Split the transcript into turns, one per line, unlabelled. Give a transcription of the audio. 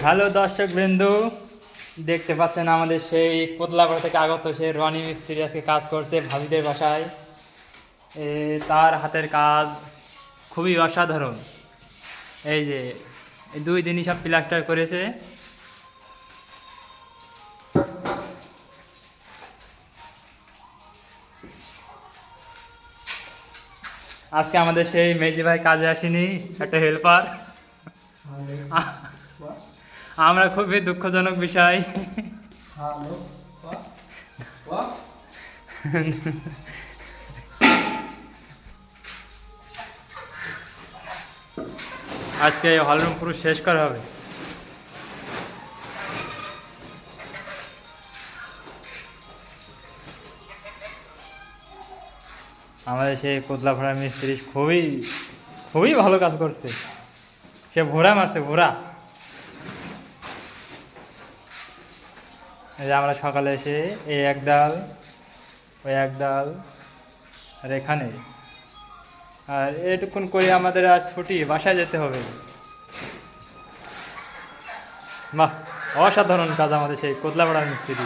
Hello দর্শক বিন্দু, দেখতে পাচ্ছেন আমাদের সেই কোতলাপাড়া থেকে আগত সেই রনি মিস্ত্রি আজকে কাজ করছে ভাবিদের বাসায়। তার হাতের কাজ খুবই অসাধারণ। এই যে এই 2 দিনই সব প্লাস্টার করেছে। আজকে আমাদের সেই মেজি ভাই কাজে আসেনি, একটা হেল্পার। আমরা খুবই দুঃখজনক বিষয়। আজকে হলরুম পুরো শেষ করা হবে। আমাদের সেই কোতলাপাড়া মিস্ত্রি খুবই খুবই ভালো কাজ করছে। সে ভোরা মারছে, ভোরা। এই যে আমরা সকালে এসে এই এক ডাল, ওই এক ডাল, আর এখানে, আর এটুকুন করে আমাদের আজ ছুটি, বাসায় যেতে হবে। বাহ, অসাধারণ কাজ আমাদের সেই কোতলাপাড়া মিস্ত্রি।